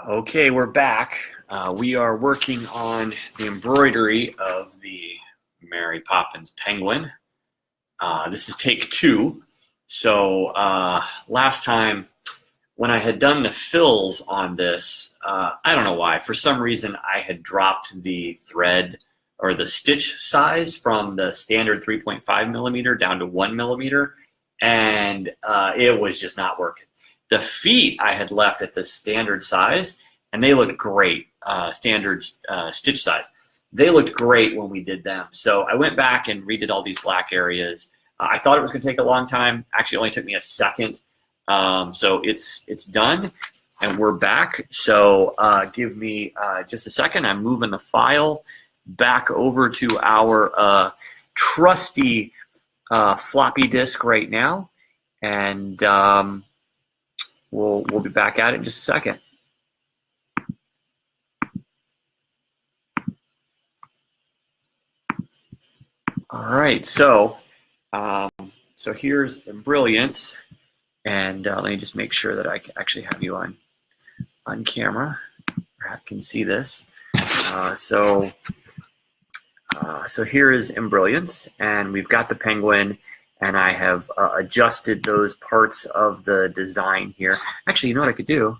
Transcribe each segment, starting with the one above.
Okay, we're back. We are working on the embroidery of the Mary Poppins penguin. This is take 2. So last time when I had done the fills on this, I don't know why, for some reason I had dropped the thread or the stitch size from the standard 3.5 millimeter down to 1 millimeter, and it was just not working. The feet I had left at the standard size, and they looked great, standard stitch size. They looked great when we did them. So I went back and redid all these black areas. I thought it was gonna take a long time. Actually, it only took me a second. So it's done, and we're back. So give me just a second. I'm moving the file back over to our trusty floppy disk right now, and we'll be back at it in just a second. All right, so here's Embrilliance, and let me just make sure that I can actually have you on camera, or I can see this. So here is Embrilliance, and we've got the penguin, and I have adjusted those parts of the design here. Actually, you know what I could do?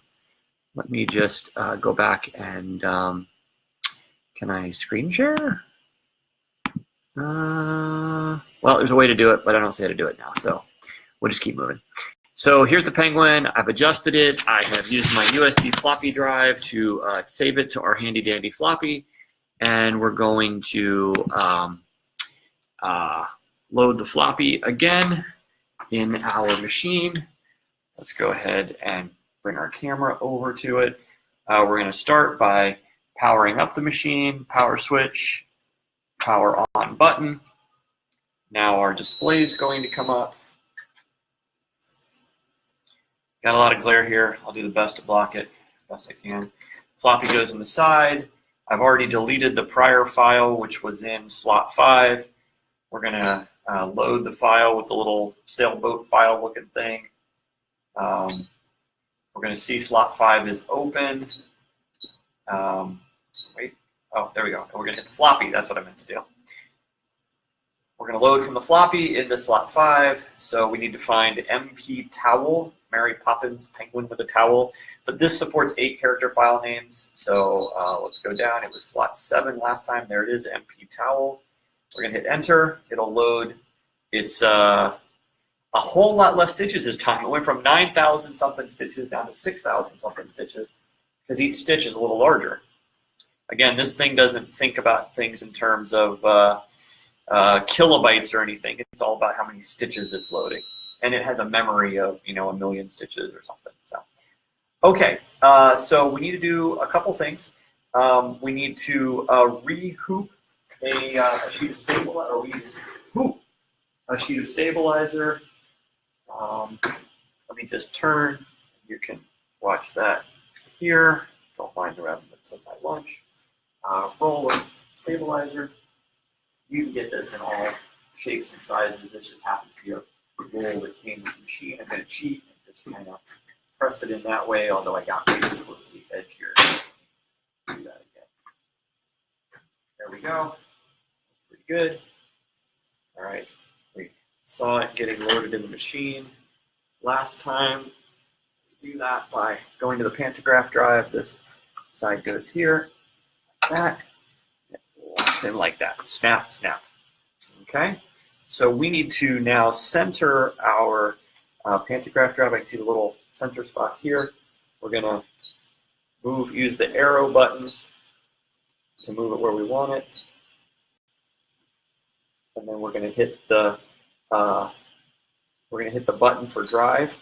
Let me just go back and can I screen share? Well, there's a way to do it, but I don't see how to do it now, so we'll just keep moving. So here's the penguin. I've adjusted it. I have used my USB floppy drive to save it to our handy dandy floppy, and we're going to load the floppy again in our machine. Let's go ahead and bring our camera over to it. We're going to start by powering up the machine, power switch, power on button. Now our display is going to come up. Got a lot of glare here. I'll do the best to block it best I can. Floppy goes in the side. I've already deleted the prior file, which was in slot 5. We're going to load the file with the little sailboat file looking thing. We're going to see slot 5 is open. Wait. Oh, there we go. And we're going to hit the floppy. That's what I meant to do. We're going to load from the floppy into slot 5. So we need to find MP towel, Mary Poppins penguin with a towel. But this supports 8-character file names. So let's go down. It was slot 7 last time. There it is, MP towel. We're going to hit enter. It'll load. It's a whole lot less stitches this time. It went from 9,000 something stitches down to 6,000 something stitches because each stitch is a little larger. Again, this thing doesn't think about things in terms of kilobytes or anything. It's all about how many stitches it's loading. And it has a memory of, you know, 1,000,000 stitches or something. So, okay, so we need to do a couple things. We need to re-hoop a sheet of stabilizer, or we use hoop a sheet of stabilizer. Let me just turn. You can watch that here. Don't mind the remnants of my lunch. Roll of stabilizer. You can get this in all shapes and sizes. This just happens to be a roll that came with the machine. I'm going to cheat and just kind of press it in that way, although I got pretty close to the edge here. Do that again. There we go. That's pretty good. All right. We saw it getting loaded in the machine last time. We do that by going to the pantograph drive. This side goes here, like that. It locks in like that. Snap, snap. Okay. So we need to now center our pantograph drive. I can see the little center spot here. We're going to use the arrow buttons to move it where we want it. And then we're going to hit the button for drive.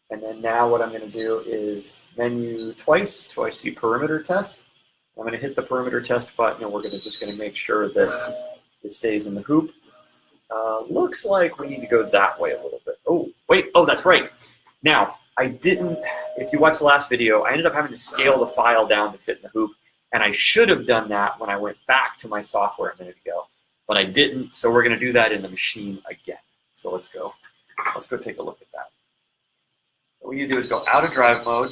And then now what I'm going to do is menu twice till I see perimeter test. I'm going to hit the perimeter test button, and we're just going to make sure that it stays in the hoop. Looks like we need to go that way a little bit. Oh, wait. Oh, that's right. Now, I didn't, if you watched the last video, I ended up having to scale the file down to fit in the hoop. And I should have done that when I went back to my software a minute ago, but I didn't. So we're going to do that in the machine again. So let's go take a look at that. So what you do is go out of drive mode,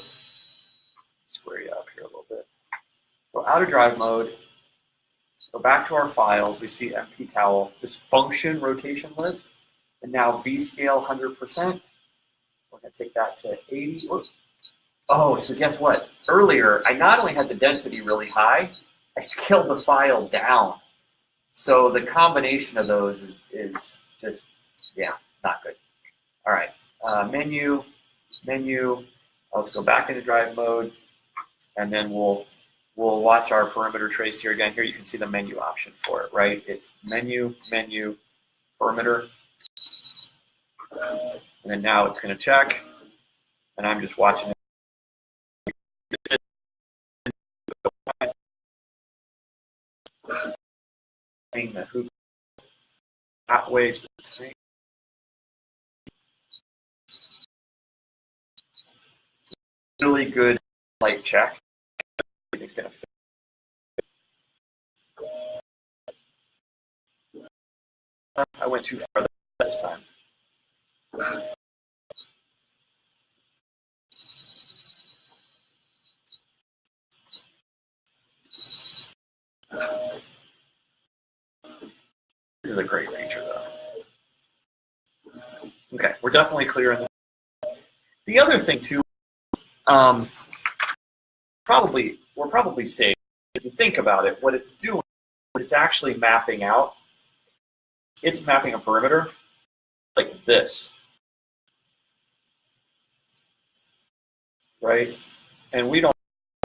out of drive mode, go back to our files. We see MP towel, this function rotation list, and now V scale 100%. We're going to take that to 80. Whoops. Oh, so guess what? Earlier, I not only had the density really high, I scaled the file down. So the combination of those is just, yeah, not good. All right, menu. Let's go back into drive mode, and then we'll watch our perimeter trace here again. Here you can see the menu option for it, right? It's menu, perimeter. And then now it's going to check, and I'm just watching it. The hoop outweighs the tank. Really good light check. Everything's going to fit. I went too far this time. This is a great feature, though. Okay, we're definitely clear on this. The other thing, too, we're probably safe. If you think about it, what it's doing, it's actually mapping out. It's mapping a perimeter like this, right? And we don't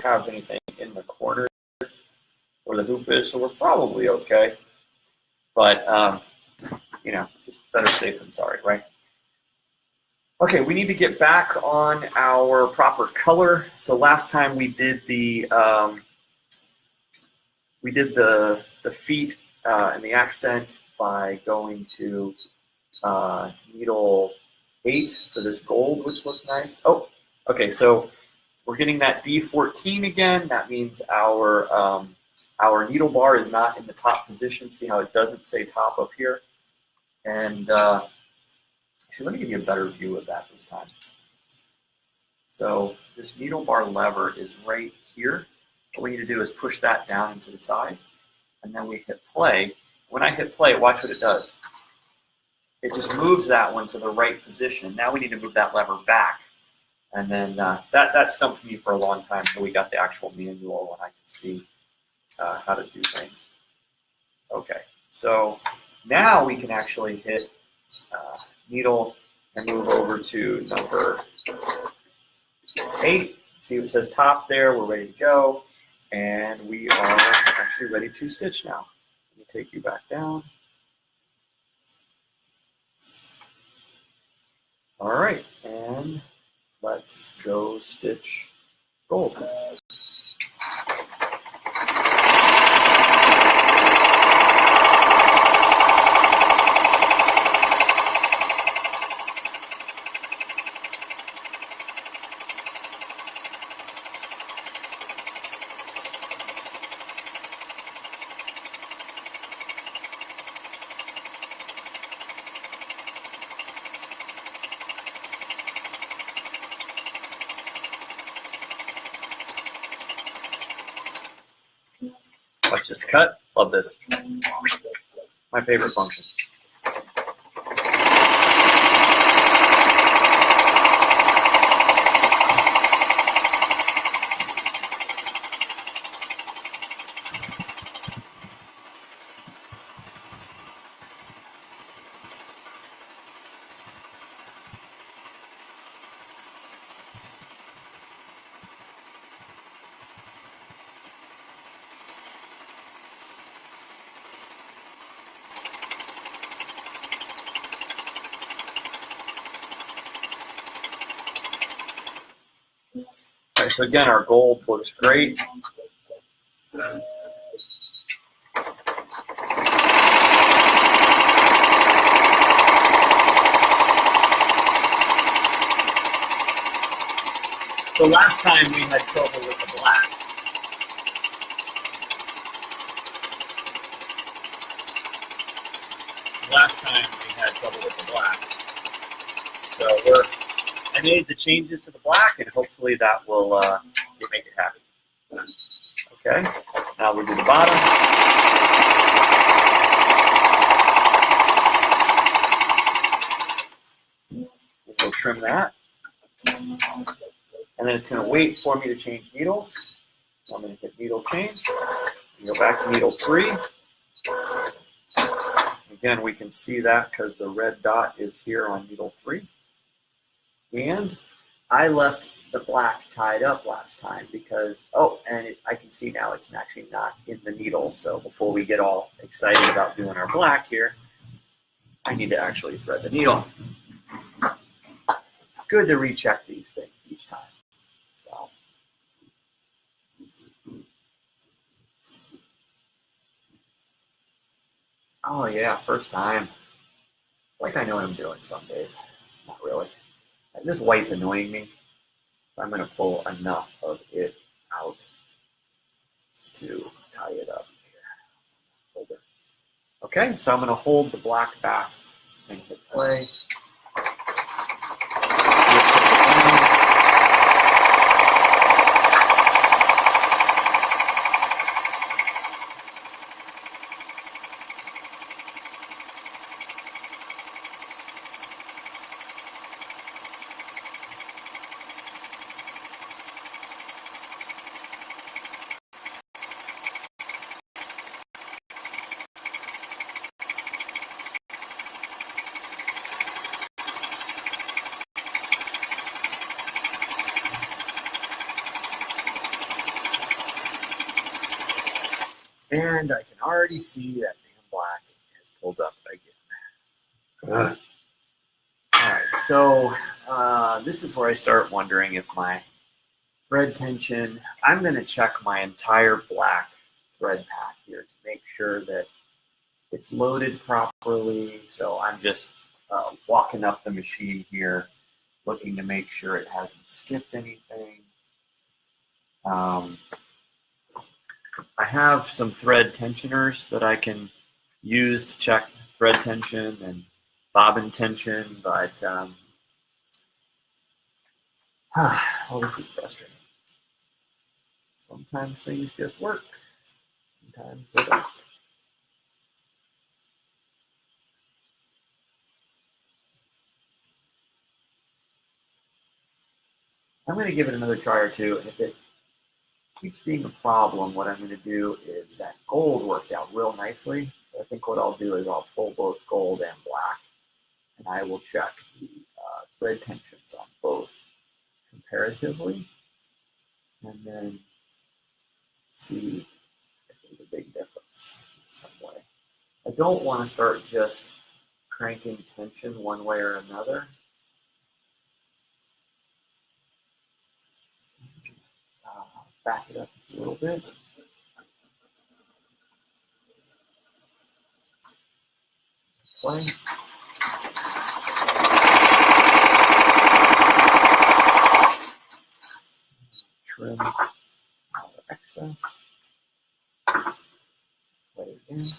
have anything in the corner where the hoop is, so we're probably okay. But, you know, just better safe than sorry, right? Okay, we need to get back on our proper color. So last time we did the feet and the accent by going to needle 8 for this gold, which looked nice. Oh, okay, so we're getting that D14 again. That means our needle bar is not in the top position. See how it doesn't say top up here? And actually, let me give you a better view of that this time. So this needle bar lever is right here. What we need to do is push that down into the side, and then we hit play. When I hit play, watch what it does. It just moves that one to the right position. Now we need to move that lever back. And then that stumped me for a long time, so we got the actual manual and I could see how to do things. Okay, so now we can actually hit needle and move over to number 8. See what says top there, we're ready to go. And we are actually ready to stitch now. Let me take you back down. All right, and let's go stitch gold. Let's just cut. Love this. My favorite function. Okay, so again, our gold looks great. So last time we had trouble with the black. So I made the changes to the black, and hopefully that will make it happy. Okay. Okay, now we'll do the bottom. We'll trim that. And then it's going to wait for me to change needles. So I'm going to hit needle change. And go back to needle 3. Again, we can see that because the red dot is here on needle 3. And I left the black tied up last time because, I can see now it's actually not in the needle. So before we get all excited about doing our black here, I need to actually thread the needle. It's good to recheck these things each time. So. Oh yeah, first time. It's like I know what I'm doing some days. Not really. This white's annoying me. I'm going to pull enough of it out to tie it up here. Hold it. Okay, so I'm going to hold the black back and hit play. And I can already see that damn black is pulled up again. Alright, so this is where I start wondering if my thread tension, I'm going to check my entire black thread path here to make sure that it's loaded properly. So I'm just walking up the machine here, looking to make sure it hasn't skipped anything. I have some thread tensioners that I can use to check thread tension and bobbin tension, but well, this is frustrating. Sometimes things just work, sometimes they don't. I'm going to give it another try or two, and if it keeps being a problem, what I'm going to do is that gold worked out real nicely. So I think what I'll do is I'll pull both gold and black, and I will check the thread tensions on both comparatively, and then see if there's a big difference in some way. I don't want to start just cranking tension one way or another. Back it up just a little bit. Play. Trim all the excess. Play again.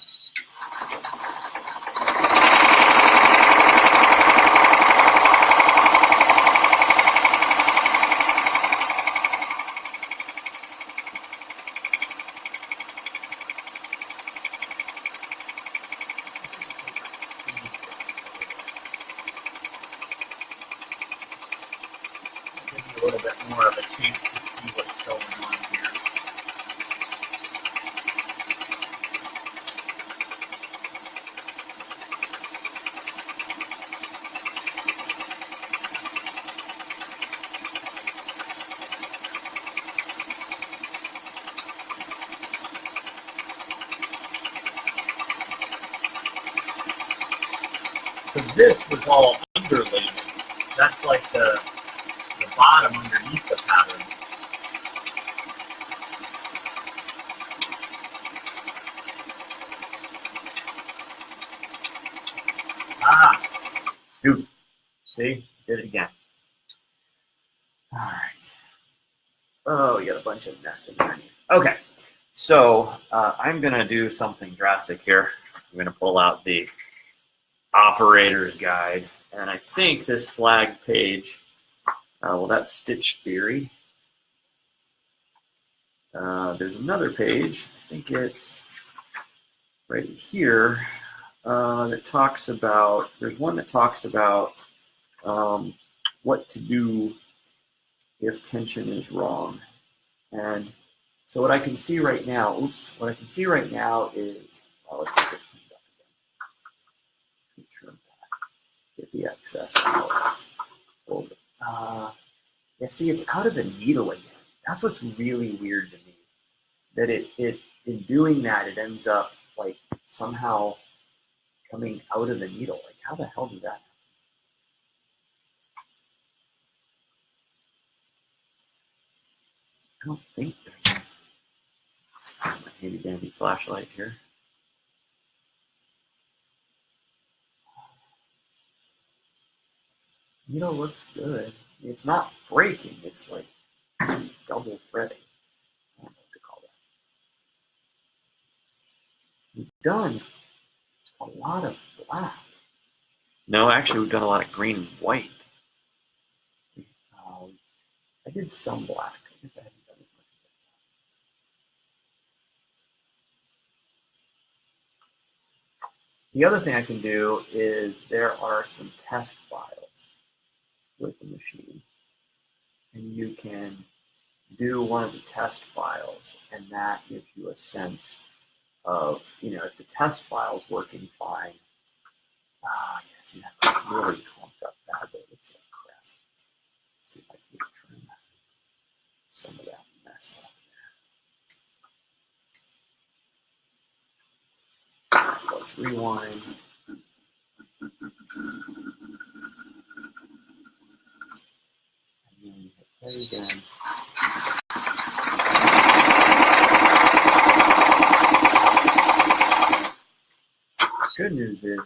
A little bit more of a chance to see what's going on here. So this was all underlaid. That's like the bottom underneath the pattern. Dude, see, did it again. All right. Oh, you got a bunch of nesting underneath. Okay, so I'm gonna do something drastic here. I'm gonna pull out the operator's guide, and I think this flag page. Well, that's stitch theory. There's another page, I think it's right here, that talks about, there's one that talks about what to do if tension is wrong. And so what I can see right now, what I can see right now is, let's get this turned up again. Turn back, get the excess out. Yeah, see, it's out of the needle again. That's what's really weird to me. That in doing that, it ends up like somehow coming out of the needle. Like, how the hell did that happen? I don't think there's a handy dandy flashlight here. Needle looks good. It's not breaking. It's like double threading. I don't know what to call that. We've done a lot of black. No, actually, we've done a lot of green and white. I did some black. I guess I haven't done as much of it. The other thing I can do is there are some test files with the machine, and you can do one of the test files, and that gives you a sense of, if the test file is working fine. Yes, that really clumped up badly. It looks like crap. Let's see if I can trim some of that mess off there. Let's rewind. And then hit play again. The good news is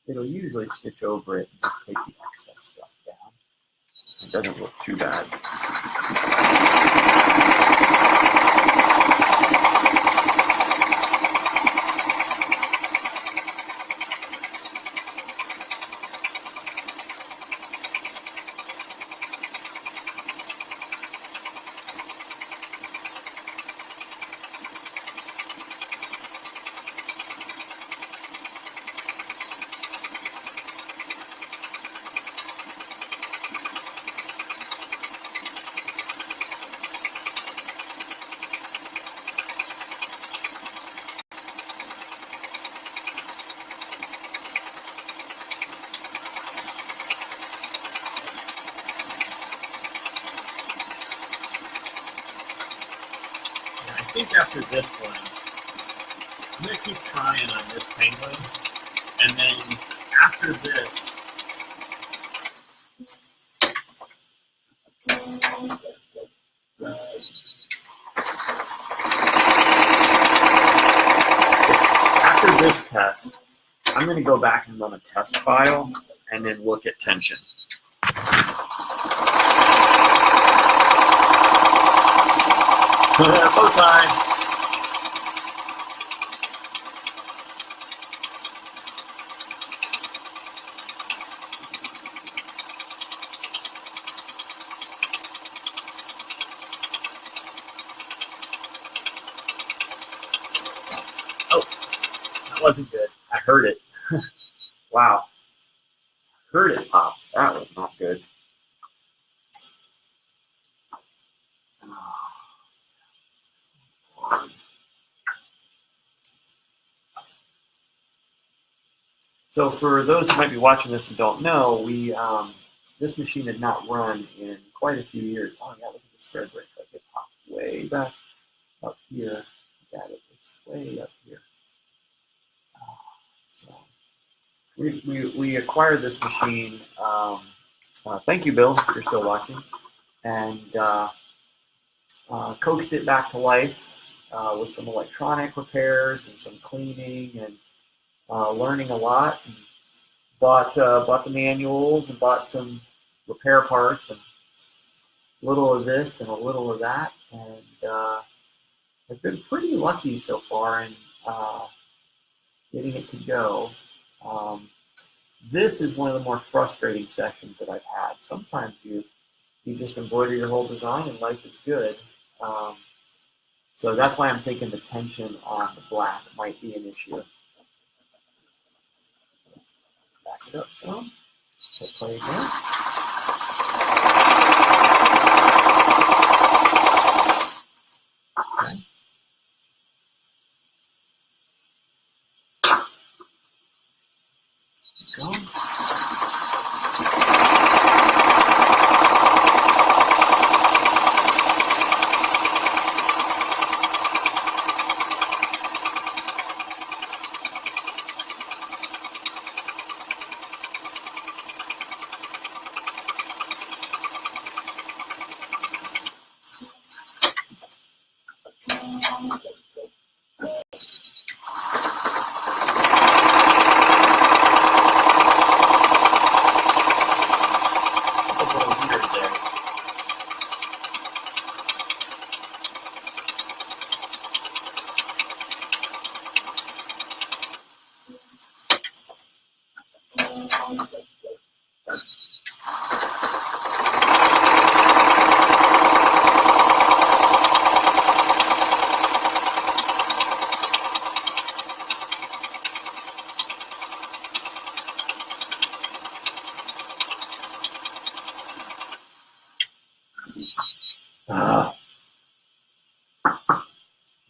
it'll usually stitch over it and just take the excess stuff down. It doesn't look too bad. I think after this one, I'm going to keep trying on this penguin, and then after this, test, I'm going to go back and run a test file, and then look at tension. Bow tie. Oh, that wasn't good. I heard it. Wow. Heard it pop. That was not good. So for those who might be watching this and don't know, this machine had not run in quite a few years. Oh yeah, look at this thread break. Like it popped way back up here. Got it. It's way up here. So we acquired this machine. Thank you, Bill, if you're still watching, and coaxed it back to life with some electronic repairs and some cleaning and learning a lot. And bought the manuals and bought some repair parts and a little of this and a little of that, and I've been pretty lucky so far in getting it to go. This is one of the more frustrating sessions that I've had. Sometimes you just embroider your whole design and life is good. So that's why I'm thinking the tension on the black might be an issue. Back it up some. Hit play again. Okay. Go.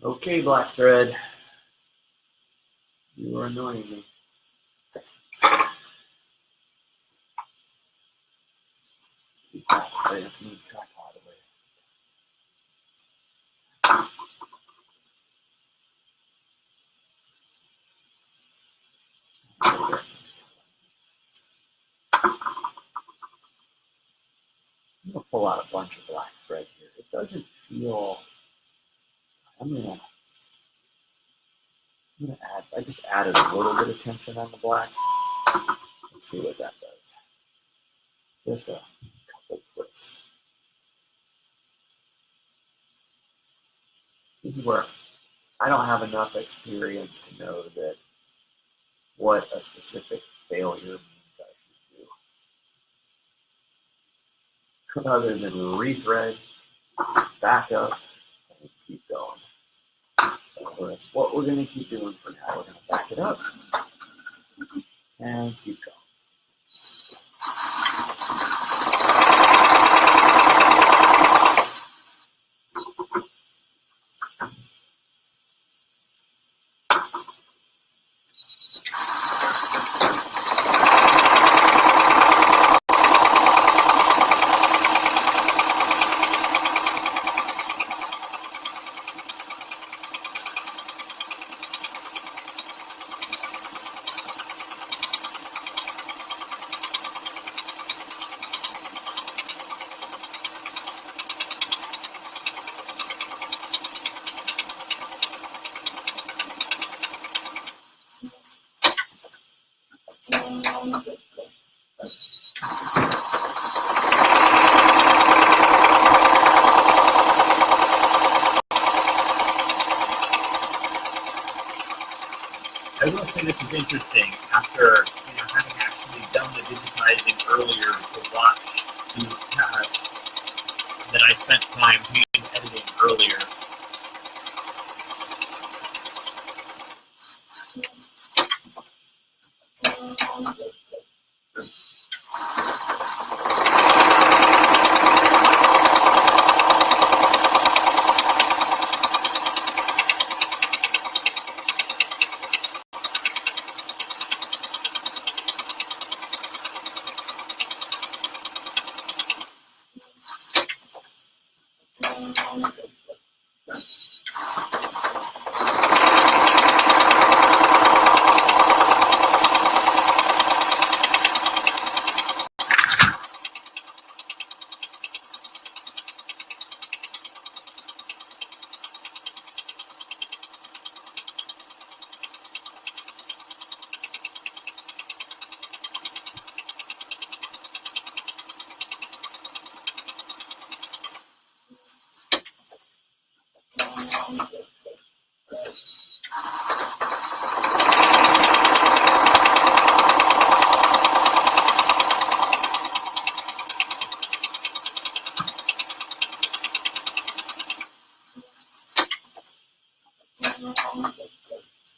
Okay, black thread. You are annoying me. Black thread, I can track all the way. I'm gonna pull out a bunch of black thread here. It doesn't feel. I'm gonna add. I just added a little bit of tension on the black. Let's see what that does. Just a couple twists. This is where I don't have enough experience to know that what a specific failure means I should do. Other than rethread, back up, and keep going. So that's what we're going to keep doing for now. We're going to back it up and keep going. I will say this is interesting. After having actually done the digitizing earlier to watch that I spent time hand editing earlier.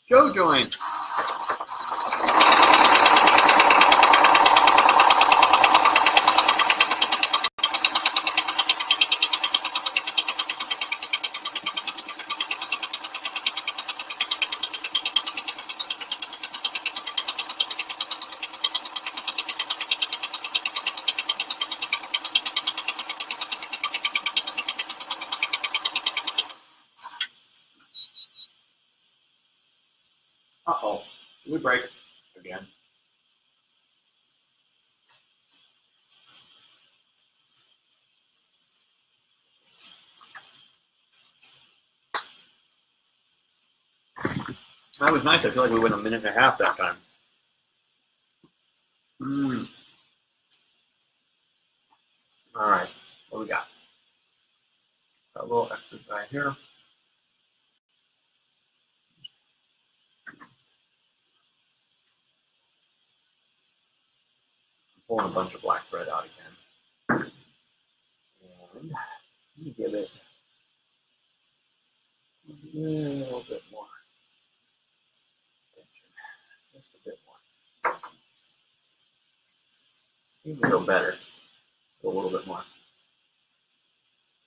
Joe joined. Uh-oh, we break again. That was nice. I feel like we went a minute and a half that time. All right, what do we got? Got a little extra guy here. Pulling a bunch of black thread out again. And let me give it a little bit more attention. Just a bit more. Seems to go better. A little bit more.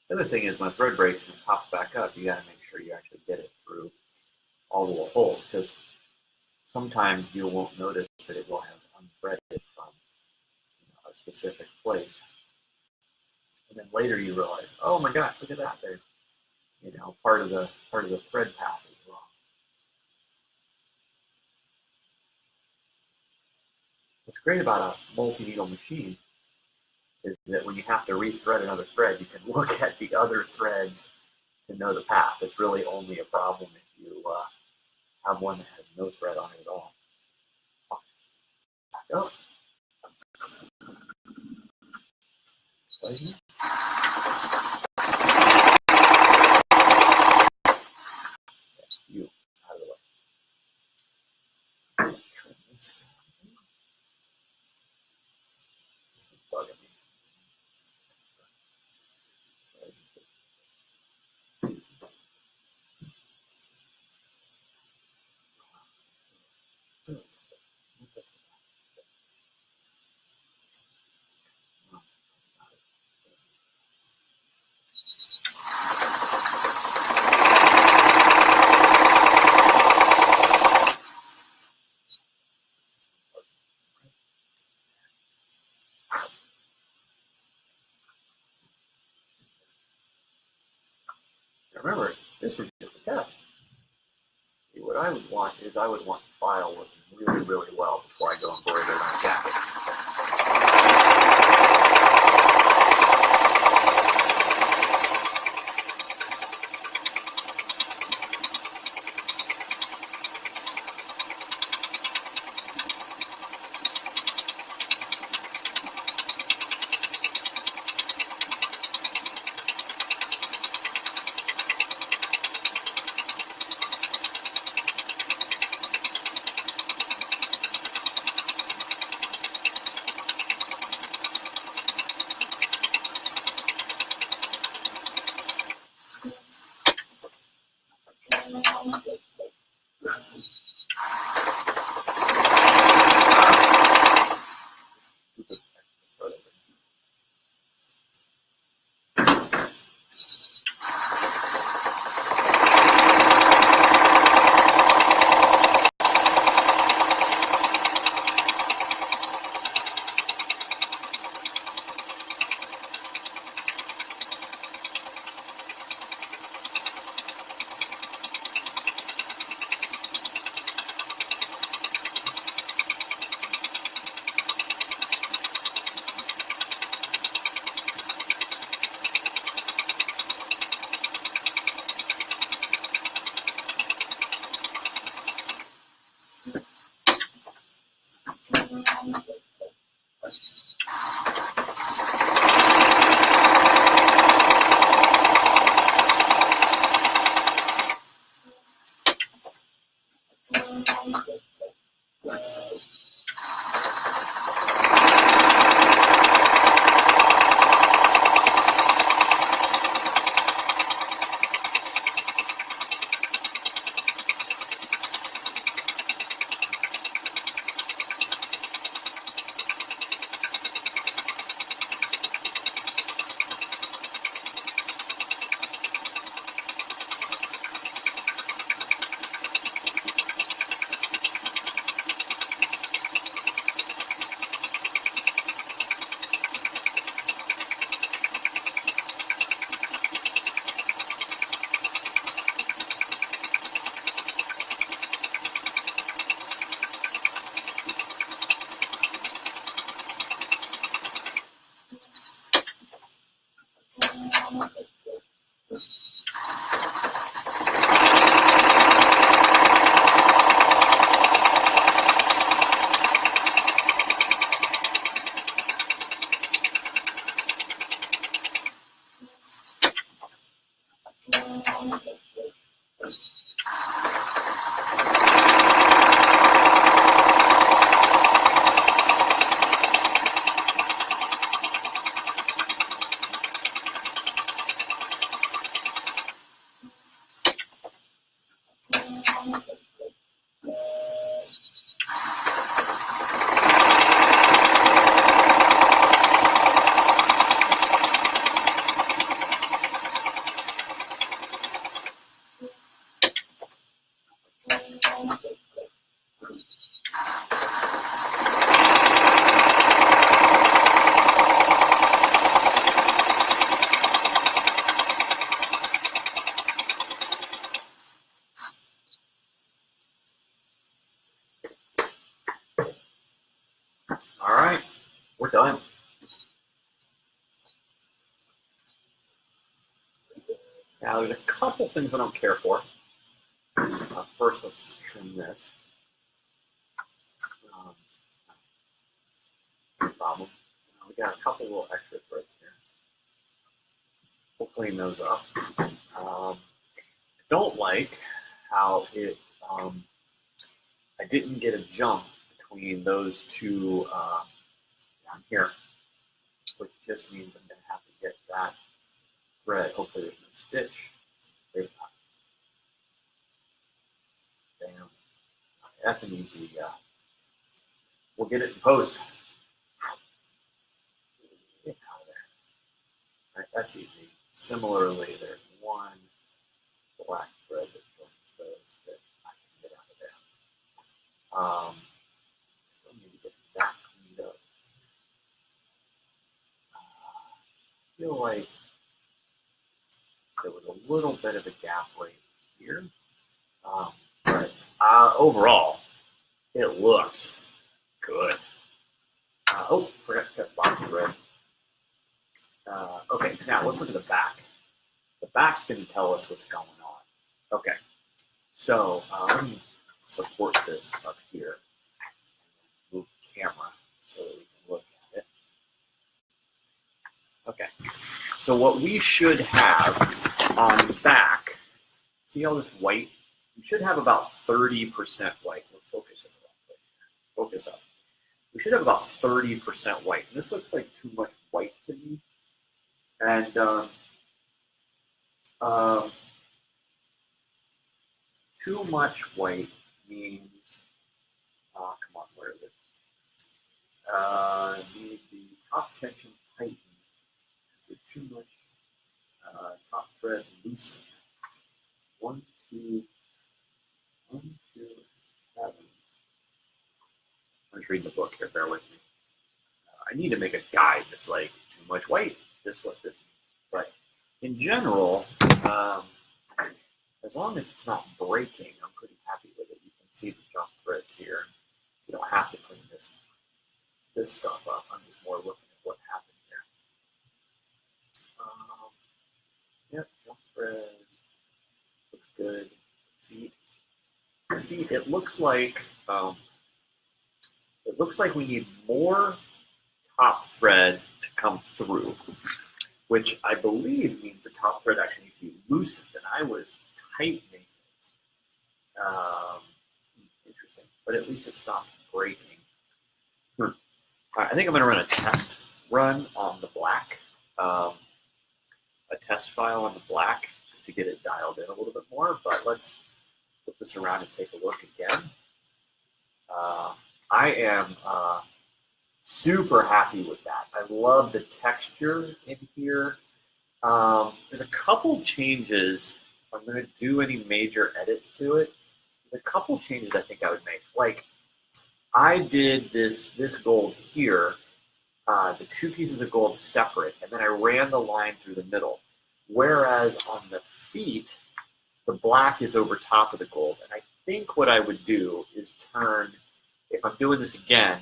The other thing is when a thread breaks and pops back up, you got to make sure you actually get it through all the little holes, because sometimes you won't notice that it will have unthreaded from a specific place. And then later you realize, oh my gosh, look at that. There's part of the thread path is wrong. What's great about a multi-needle machine is that when you have to rethread another thread, you can look at the other threads to know the path. It's really only a problem if you have one that has no thread on it at all. Back up. Stay here. Yes, you out of the way. This one's bugging me. Remember, this is just a test. What I would want is I would want the file working really, really well before I go embroider it on a jacket. All right, we're done. Now, there's a couple things I don't care for. First, let's trim this. No problem. We got a couple little extra threads here. We'll clean those up. I don't like how it. I didn't get a jump between those two down here, which just means I'm going to have to get that thread. Hopefully, there's no stitch. There's not. Bam. Okay, that's an easy. We'll get it in post. Get out of there. All right, that's easy. Similarly, there's one black thread that joins those that I can get out of there. Still need to get that cleaned up. I feel like there was a little bit of a gap right here, but overall, it looks good. Oh, forgot to cut bottom thread. Okay, now let's look at the back. The back's going to tell us what's going on. Okay, so let me support this up here. Move the camera so that we can look at it. Okay, so what we should have on the back, see all this white? We should have about 30% white. We'll focus in the wrong place here. Focus up. We should have about 30% white. And this looks like too much white to me. And too much white means, come on, where is it? Need the top tension tightened. So too much top thread loosened. 1, 2, 7. I'm just reading the book here, bear with me. I need to make a guide that's like too much white. This is what this means. But in general, as long as it's not breaking, I'm pretty happy with it. You can see the jump threads here. You don't have to clean this stuff up. I'm just more looking at what happened here. Yep, jump threads. Looks good. Feet. It looks like we need more top thread to come through, which I believe means the top thread actually needs to be loosened, and I was tightening it. Interesting, but at least it stopped breaking. I think I'm going to run a test run on the black, a test file on the black, just to get it dialed in a little bit more, but let's flip this around and take a look again. I am super happy with that. I love the texture in here. There's a couple changes. If I'm going to do any major edits to it, there's a couple changes I think I would make. Like, I did this gold here, the two pieces of gold separate, and then I ran the line through the middle. Whereas on the feet, the black is over top of the gold. And I think what I would do is turn, if I'm doing this again,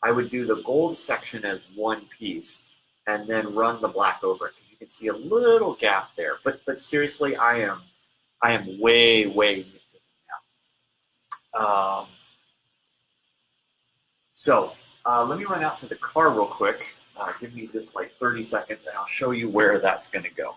I would do the gold section as one piece and then run the black over it, because you can see a little gap there. But seriously, I am way now. So let me run out to the car real quick. Give me just like 30 seconds, and I'll show you where that's going to go.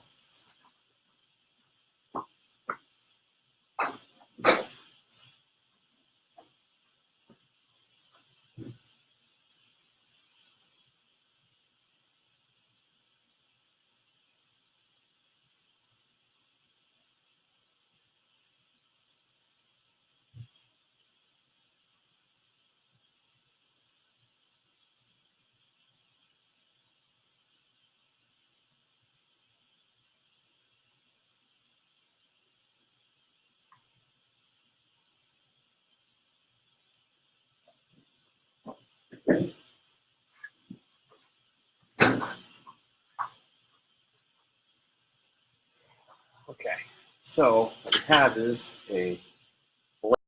Okay, so what we have is a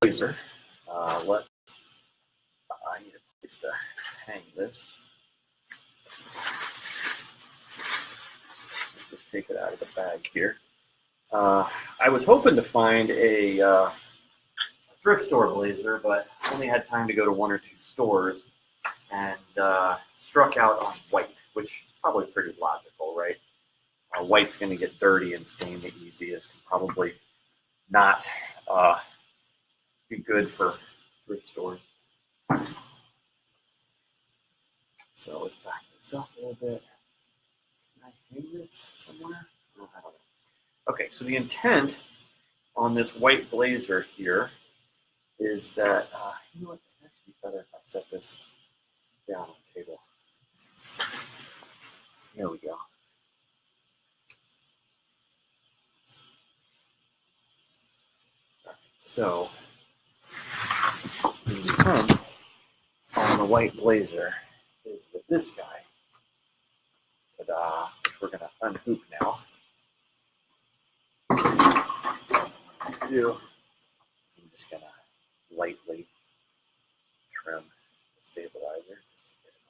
blazer. I need a place to hang this. Just take it out of the bag here. I was hoping to find a thrift store blazer, but only had time to go to 1 or 2 stores, and struck out on white, which is probably pretty logical, right? White's going to get dirty and stain the easiest, and probably not be good for thrift stores. So let's back this up a little bit. Can I hang this somewhere? Oh, I don't know. Okay, so the intent on this white blazer here is that, you know what, it'd actually be better if I set this down on the table. There we go. So, the intent on the white blazer is with this guy. Ta-da! Which we're going to unhoop now. What I do is I'm just going to lightly trim the stabilizer just to get it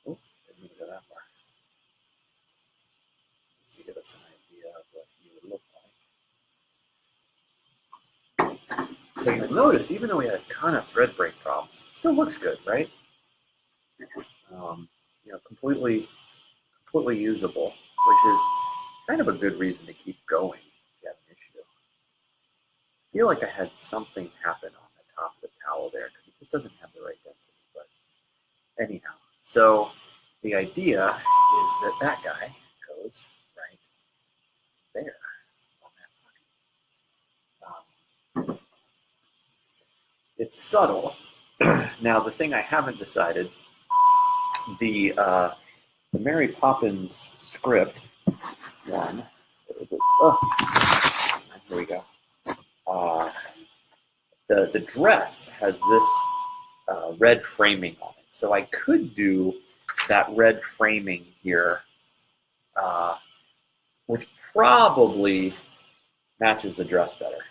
off. Oh, didn't even go that far. Just to give us an idea of what he would look like. So you'll notice, even though we had a ton of thread break problems, it still looks good, right? You know, completely usable, which is kind of a good reason to keep going if you have an issue. I feel like I had something happen on the top of the towel there because it just doesn't have the right density. But anyhow, so the idea is that that guy goes right there on that pocket. It's subtle. Now, the thing I haven't decided, the Mary Poppins script one, what is it? Oh, here we go. The dress has this red framing on it, so I could do that red framing here, which probably matches the dress better.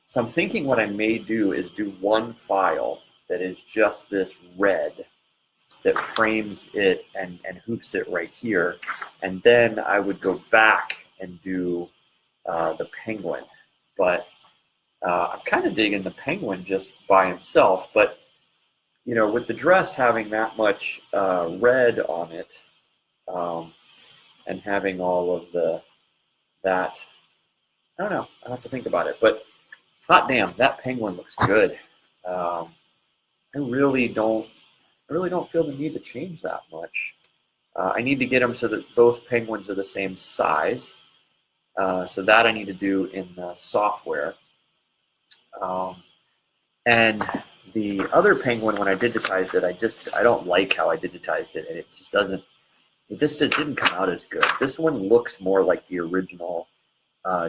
So I'm thinking what I may do is do one file that is just this red that frames it and hoops it right here. And then I would go back and do the penguin. But I'm kind of digging the penguin just by himself. But, you know, with the dress having that much red on it and having all of that, I don't know. I'll have to think about it. But hot damn, that penguin looks good. I really don't feel the need to change that much. I need to get them so that both penguins are the same size. So that I need to do in the software. And the other penguin, when I digitized it, I don't like how I digitized it, and it just didn't come out as good. This one looks more like the original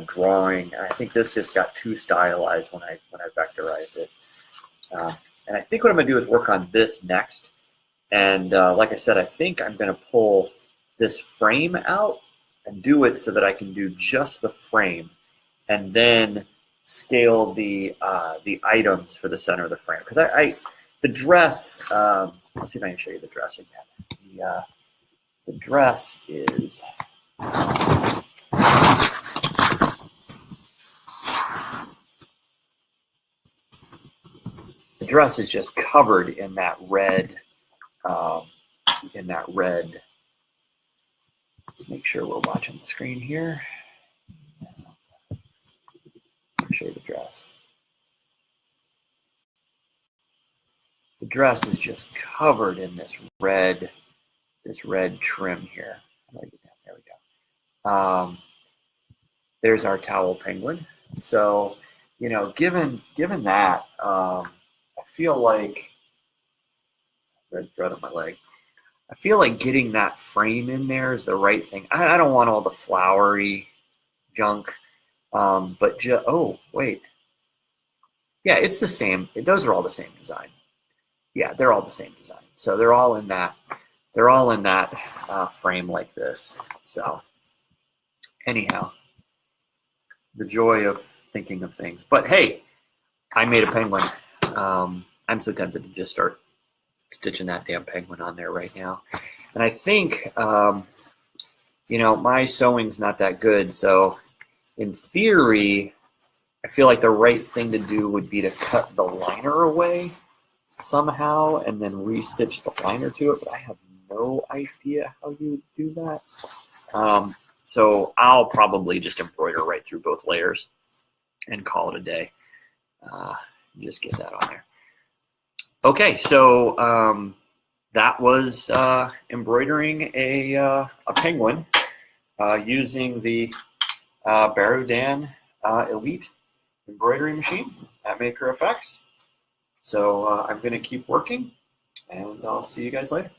drawing. I think this just got too stylized when I vectorized it. And I think what I'm going to do is work on this next. And like I said, I think I'm going to pull this frame out and do it so that I can do just the frame, and then scale the items for the center of the frame. Because the dress, let's see if I can show you the dress again. The dress is. The dress is just covered in that red. Let's make sure we're watching the screen here. I'll show you the dress. The dress is just covered in this red trim here. There we go. There's our towel penguin. So, you know, given that, I feel like red thread on my leg. I feel like getting that frame in there is the right thing. I don't want all the flowery junk, but oh wait, yeah, it's the same. Those are all the same design. Yeah, they're all the same design. So they're all in that they're all in that frame like this. So anyhow, the joy of thinking of things. But hey, I made a penguin. I'm so tempted to just start stitching that damn penguin on there right now. And I think, you know, my sewing's not that good. So in theory, I feel like the right thing to do would be to cut the liner away somehow and then restitch the liner to it. But I have no idea how you do that. So I'll probably just embroider right through both layers and call it a day. Just get that on there. Okay, so that was embroidering a penguin using the Barudan Elite embroidery machine at MakerFX. So I'm going to keep working, and I'll see you guys later.